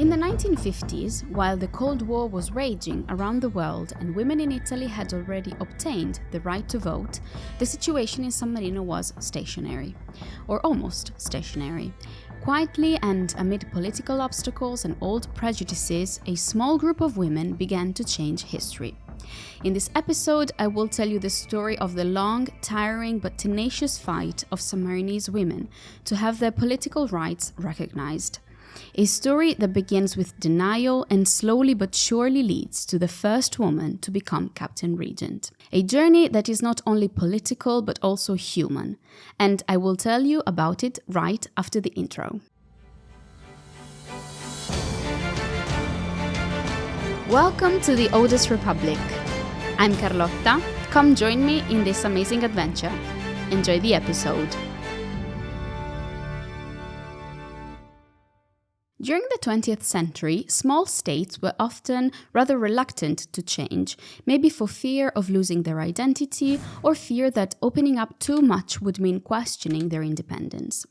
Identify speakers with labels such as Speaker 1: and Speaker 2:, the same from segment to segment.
Speaker 1: In the 1950s, while the Cold War was raging around the world and women in Italy had already obtained the right to vote, the situation in San Marino was stationary, or almost stationary. Quietly and amid political obstacles and old prejudices, a small group of women began to change history. In this episode, I will tell you the story of the long, tiring but tenacious fight of Sammarinese women to have their political rights recognized. A story that begins with denial and slowly but surely leads to the first woman to become Captain Regent. A journey that is not only political but also human. And I will tell you about it right after the intro. Welcome to the oldest republic. I'm Carlotta. Come join me in this amazing adventure. Enjoy the episode. During the 20th century, small states were often rather reluctant to change, maybe for fear of losing their identity or fear that opening up too much would mean questioning their independence.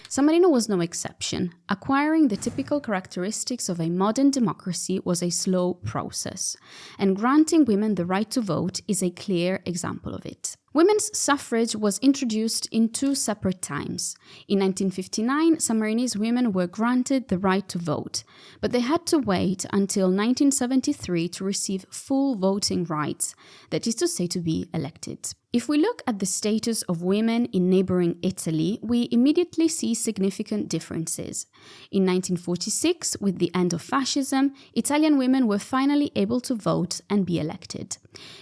Speaker 1: San Marino was no exception. Acquiring the typical characteristics of a modern democracy was a slow process, and granting women the right to vote is a clear example of it. Women's suffrage was introduced in two separate times. In 1959, Sammarinese women were granted the right to vote, but they had to wait until 1973 to receive full voting rights, that is to say, to be elected. If we look at the status of women in neighboring Italy, we immediately see significant differences. In 1946, with the end of fascism, Italian women were finally able to vote and be elected.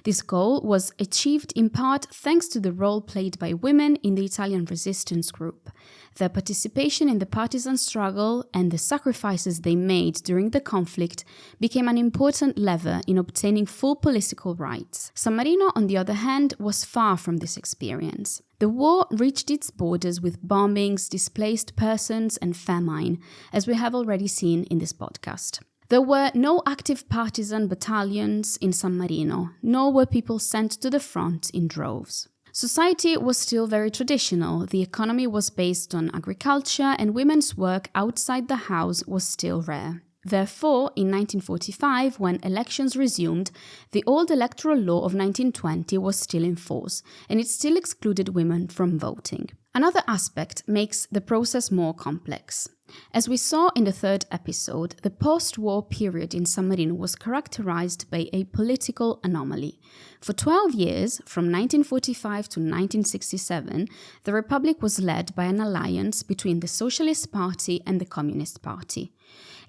Speaker 1: This goal was achieved in part thanks to the role played by women in the Italian resistance group. Their participation in the partisan struggle and the sacrifices they made during the conflict became an important lever in obtaining full political rights. San Marino, on the other hand, was far from this experience. The war reached its borders with bombings, displaced persons, and famine, as we have already seen in this podcast. There were no active partisan battalions in San Marino, nor were people sent to the front in droves. Society was still very traditional, the economy was based on agriculture, and women's work outside the house was still rare. Therefore, in 1945, when elections resumed, the old electoral law of 1920 was still in force, and it still excluded women from voting. Another aspect makes the process more complex. As we saw in the third episode, the post-war period in San Marino was characterized by a political anomaly. For 12 years, from 1945 to 1967, the Republic was led by an alliance between the Socialist Party and the Communist Party.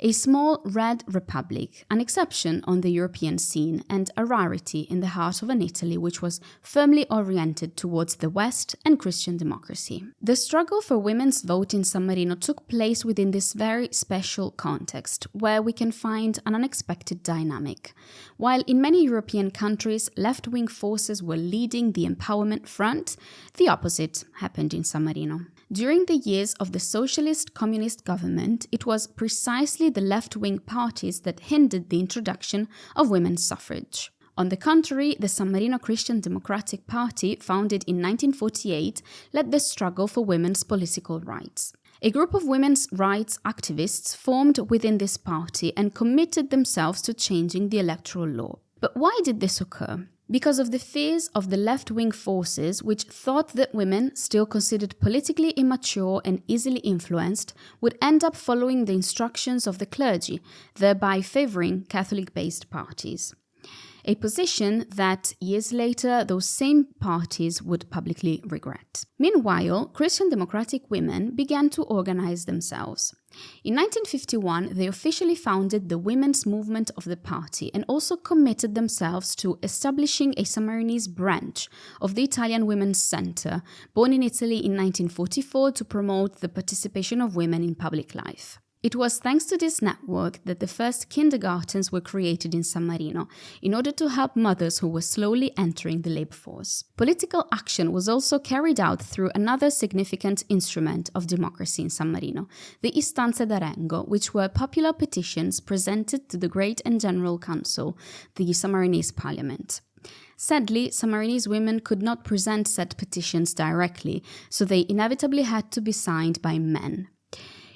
Speaker 1: A small red republic, an exception on the European scene and a rarity in the heart of an Italy which was firmly oriented towards the West and Christian democracy. The struggle for women's vote in San Marino took place within this very special context, where we can find an unexpected dynamic. While in many European countries left-wing forces were leading the empowerment front, the opposite happened in San Marino. During the years of the socialist-communist government, it was precisely the left-wing parties that hindered the introduction of women's suffrage. On the contrary, the San Marino Christian Democratic Party, founded in 1948, led the struggle for women's political rights. A group of women's rights activists formed within this party and committed themselves to changing the electoral law. But why did this occur? Because of the fears of the left-wing forces, which thought that women, still considered politically immature and easily influenced, would end up following the instructions of the clergy, thereby favoring Catholic-based parties. A position that, years later, those same parties would publicly regret. Meanwhile, Christian democratic women began to organize themselves. In 1951, they officially founded the women's movement of the party and also committed themselves to establishing a Sammarinese branch of the Italian Women's Center, born in Italy in 1944 to promote the participation of women in public life. It was thanks to this network that the first kindergartens were created in San Marino in order to help mothers who were slowly entering the labor force. Political action was also carried out through another significant instrument of democracy in San Marino, the istanze d'Arengo, which were popular petitions presented to the Great and General Council, the Sammarinese Parliament. Sadly, Sammarinese women could not present said petitions directly, so they inevitably had to be signed by men.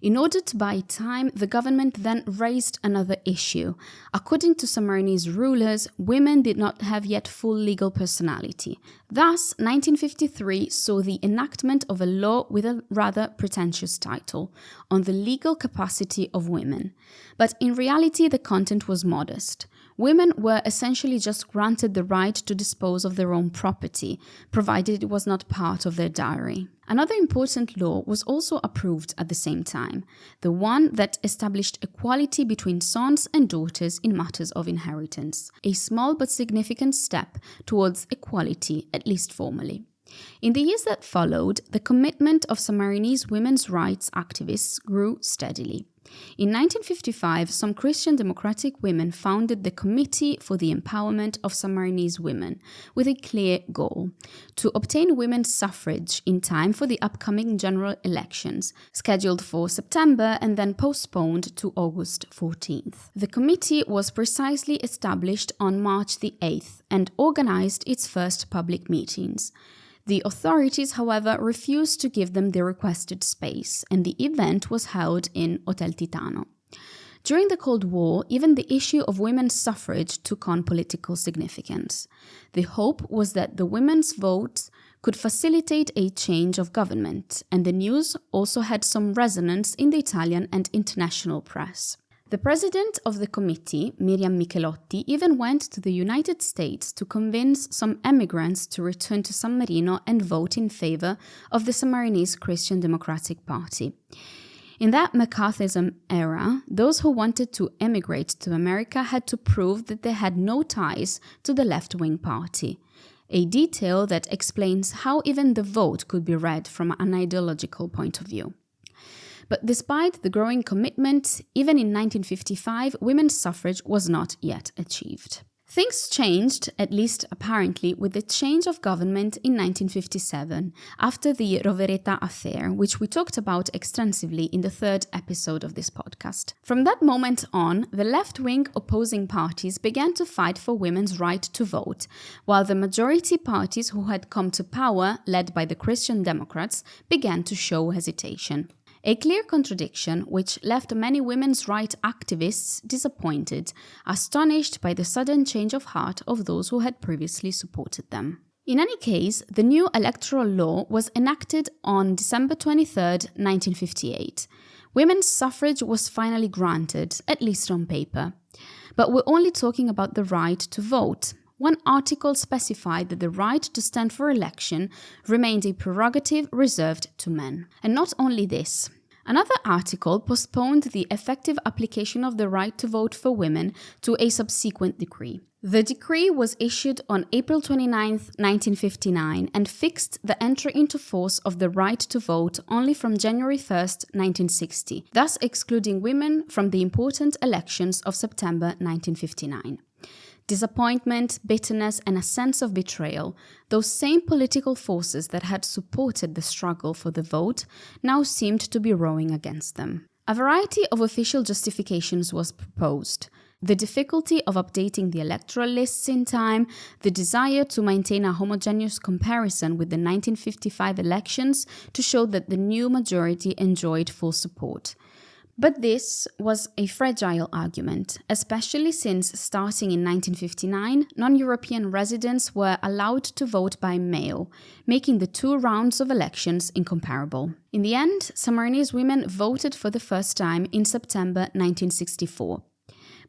Speaker 1: In order to buy time, the government then raised another issue. According to Sammarinese rulers, women did not have yet full legal personality. Thus, 1953 saw the enactment of a law with a rather pretentious title, on the legal capacity of women. But in reality, the content was modest. Women were essentially just granted the right to dispose of their own property, provided it was not part of their dowry. Another important law was also approved at the same time, the one that established equality between sons and daughters in matters of inheritance, a small but significant step towards equality, at least formally. In the years that followed, the commitment of Sammarinese women's rights activists grew steadily. In 1955, some Christian democratic women founded the Committee for the Empowerment of Sammarinese Women, with a clear goal: to obtain women's suffrage in time for the upcoming general elections, scheduled for September and then postponed to August 14th. The committee was precisely established on March the 8th and organized its first public meetings. The authorities, however, refused to give them the requested space, and the event was held in Hotel Titano. During the Cold War, even the issue of women's suffrage took on political significance. The hope was that the women's vote could facilitate a change of government, and the news also had some resonance in the Italian and international press. The president of the committee, Miriam Michelotti, even went to the United States to convince some emigrants to return to San Marino and vote in favor of the Sammarinese Christian Democratic Party. In that McCarthyism era, those who wanted to emigrate to America had to prove that they had no ties to the left-wing party, a detail that explains how even the vote could be read from an ideological point of view. But despite the growing commitment, even in 1955, women's suffrage was not yet achieved. Things changed, at least apparently, with the change of government in 1957, after the Rovereta affair, which we talked about extensively in the third episode of this podcast. From that moment on, the left-wing opposing parties began to fight for women's right to vote, while the majority parties who had come to power, led by the Christian Democrats, began to show hesitation. A clear contradiction which left many women's rights activists disappointed, astonished by the sudden change of heart of those who had previously supported them. In any case, the new electoral law was enacted on December 23, 1958. Women's suffrage was finally granted, at least on paper. But we're only talking about the right to vote. One article specified that the right to stand for election remained a prerogative reserved to men. And not only this. Another article postponed the effective application of the right to vote for women to a subsequent decree. The decree was issued on April 29, 1959, and fixed the entry into force of the right to vote only from January 1, 1960, thus excluding women from the important elections of September 1959. Disappointment, bitterness, and a sense of betrayal, those same political forces that had supported the struggle for the vote, now seemed to be rowing against them. A variety of official justifications was proposed. The difficulty of updating the electoral lists in time, the desire to maintain a homogeneous comparison with the 1955 elections to show that the new majority enjoyed full support. But this was a fragile argument, especially since starting in 1959, non-European residents were allowed to vote by mail, making the two rounds of elections incomparable. In the end, Sammarinese women voted for the first time in September 1964.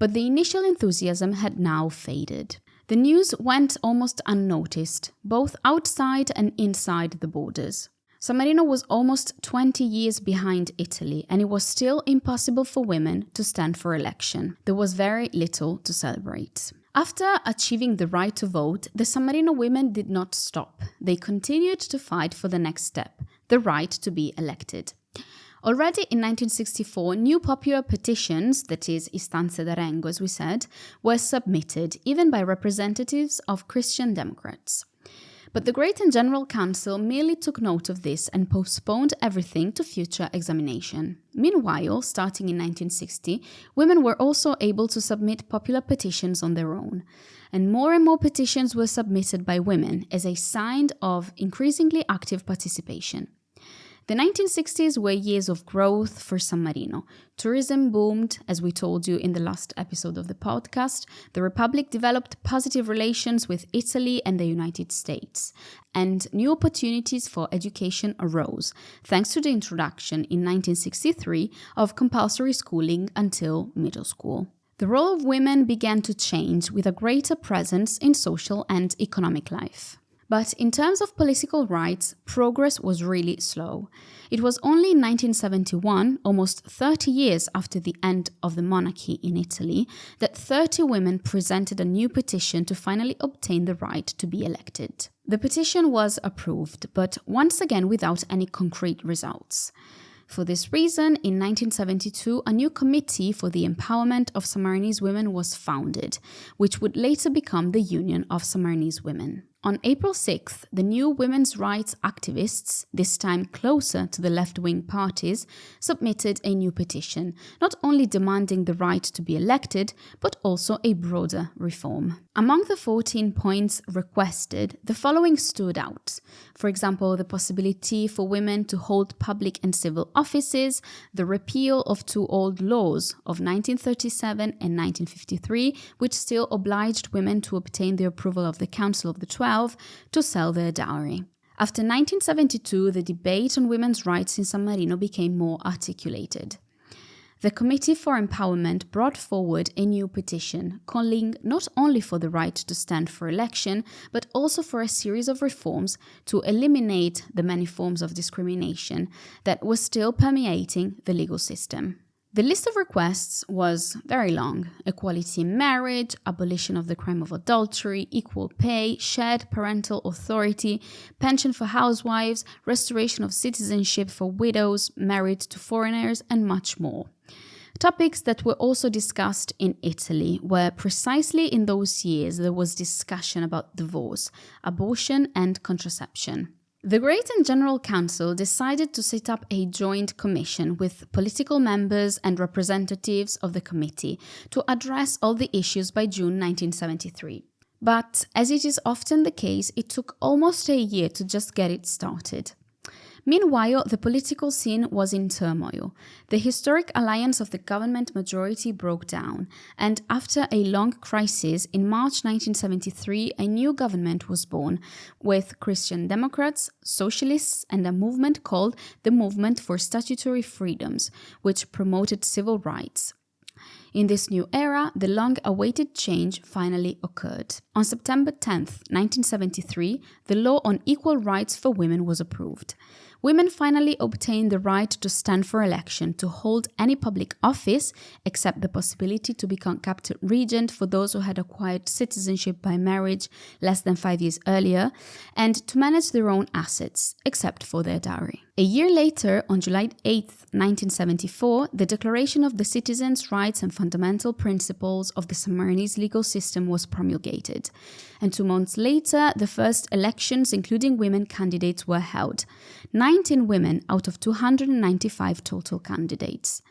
Speaker 1: But the initial enthusiasm had now faded. The news went almost unnoticed, both outside and inside the borders. San Marino was almost 20 years behind Italy, and it was still impossible for women to stand for election. There was very little to celebrate. After achieving the right to vote, the San Marino women did not stop. They continued to fight for the next step, the right to be elected. Already in 1964, new popular petitions, that is, istanze d'arengo as we said, were submitted, even by representatives of Christian Democrats. But the Great and General Council merely took note of this and postponed everything to future examination. Meanwhile, starting in 1960, women were also able to submit popular petitions on their own. And more petitions were submitted by women as a sign of increasingly active participation. The 1960s were years of growth for San Marino. Tourism boomed, as we told you in the last episode of the podcast. The Republic developed positive relations with Italy and the United States. And new opportunities for education arose, thanks to the introduction in 1963 of compulsory schooling until middle school. The role of women began to change with a greater presence in social and economic life. But in terms of political rights, progress was really slow. It was only in 1971, almost 30 years after the end of the monarchy in Italy, that 30 women presented a new petition to finally obtain the right to be elected. The petition was approved, but once again without any concrete results. For this reason, in 1972, a new committee for the empowerment of Sammarinese women was founded, which would later become the Union of Sammarinese Women. On April 6th, the new women's rights activists, this time closer to the left-wing parties, submitted a new petition, not only demanding the right to be elected, but also a broader reform. Among the 14 points requested, the following stood out. For example, the possibility for women to hold public and civil offices, the repeal of two old laws of 1937 and 1953, which still obliged women to obtain the approval of the Council of the 12 to sell their dowry. After 1972, the debate on women's rights in San Marino became more articulated. The Committee for Empowerment brought forward a new petition, calling not only for the right to stand for election, but also for a series of reforms to eliminate the many forms of discrimination that were still permeating the legal system. The list of requests was very long: equality in marriage, abolition of the crime of adultery, equal pay, shared parental authority, pension for housewives, restoration of citizenship for widows married to foreigners, and much more. Topics that were also discussed in Italy, where precisely in those years there was discussion about divorce, abortion, and contraception. The Great and General Council decided to set up a joint commission with political members and representatives of the committee to address all the issues by June 1973. But, as it is often the case, it took almost a year to just get it started. Meanwhile, the political scene was in turmoil. The historic alliance of the government majority broke down, and after a long crisis, in March 1973, a new government was born, with Christian Democrats, Socialists, and a movement called the Movement for Statutory Freedoms, which promoted civil rights. In this new era, the long-awaited change finally occurred. On September 10, 1973, the law on equal rights for women was approved. Women finally obtained the right to stand for election, to hold any public office, except the possibility to become Captain Regent for those who had acquired citizenship by marriage less than 5 years earlier, and to manage their own assets, except for their dowry. A year later, on July 8, 1974, the Declaration of the Citizens' Rights and Fundamental Principles of the Sammarinese legal system was promulgated, and 2 months later, the first elections, including women candidates, were held. 19 women out of 295 total candidates.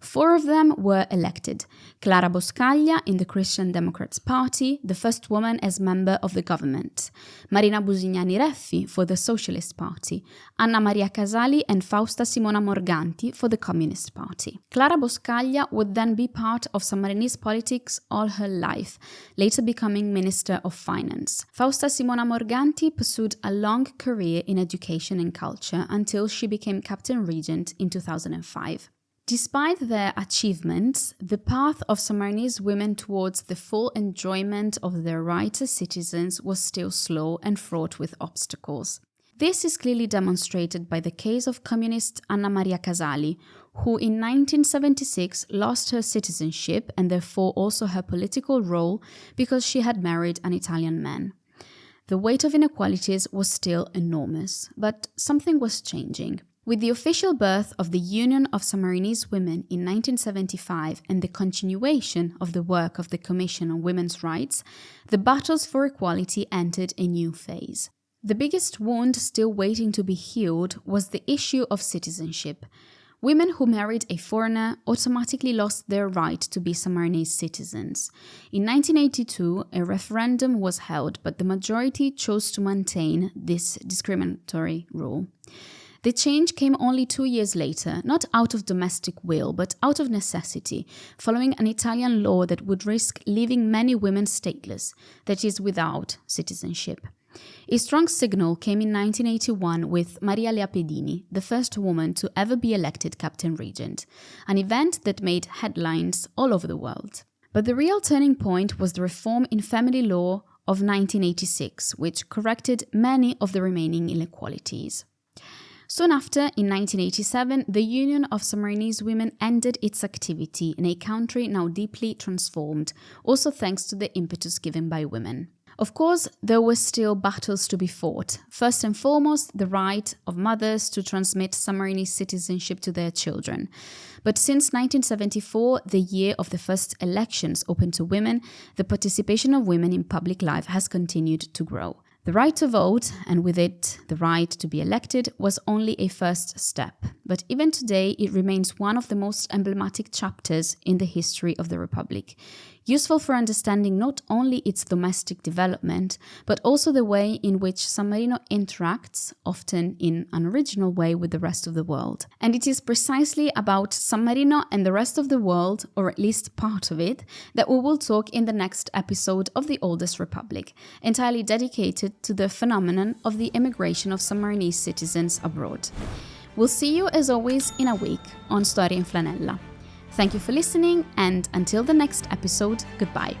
Speaker 1: 4 of them were elected. Clara Boscaglia in the Christian Democrats Party, the first woman as member of the government. Marina Busignani Reffi for the Socialist Party. Anna Maria Casali and Fausta Simona Morganti for the Communist Party. Clara Boscaglia would then be part of Sammarinese politics all her life, later becoming Minister of Finance. Fausta Simona Morganti pursued a long career in education and culture until she became Captain Regent in 2005. Despite their achievements, the path of Sammarinese women towards the full enjoyment of their rights as citizens was still slow and fraught with obstacles. This is clearly demonstrated by the case of communist Anna Maria Casali, who in 1976 lost her citizenship and therefore also her political role because she had married an Italian man. The weight of inequalities was still enormous, but something was changing. With the official birth of the Union of Sammarinese Women in 1975 and the continuation of the work of the Commission on Women's Rights, the battles for equality entered a new phase. The biggest wound still waiting to be healed was the issue of citizenship. Women who married a foreigner automatically lost their right to be Sammarinese citizens. In 1982, a referendum was held, but the majority chose to maintain this discriminatory rule. The change came only 2 years later, not out of domestic will, but out of necessity, following an Italian law that would risk leaving many women stateless, that is, without citizenship. A strong signal came in 1981 with Maria Lea Pedini, the first woman to ever be elected Captain Regent, an event that made headlines all over the world. But the real turning point was the reform in family law of 1986, which corrected many of the remaining inequalities. Soon after, in 1987, the Union of Sammarinese Women ended its activity in a country now deeply transformed, also thanks to the impetus given by women. Of course, there were still battles to be fought. First and foremost, the right of mothers to transmit Sammarinese citizenship to their children. But since 1974, the year of the first elections open to women, the participation of women in public life has continued to grow. The right to vote, and with it the right to be elected, was only a first step. But even today, it remains one of the most emblematic chapters in the history of the Republic, useful for understanding not only its domestic development, but also the way in which San Marino interacts, often in an original way, with the rest of the world. And it is precisely about San Marino and the rest of the world, or at least part of it, that we will talk in the next episode of The Oldest Republic, entirely dedicated to the phenomenon of the emigration of Sammarinese citizens abroad. We'll see you as always in a week on Storia in Flanella. Thank you for listening, and until the next episode, goodbye.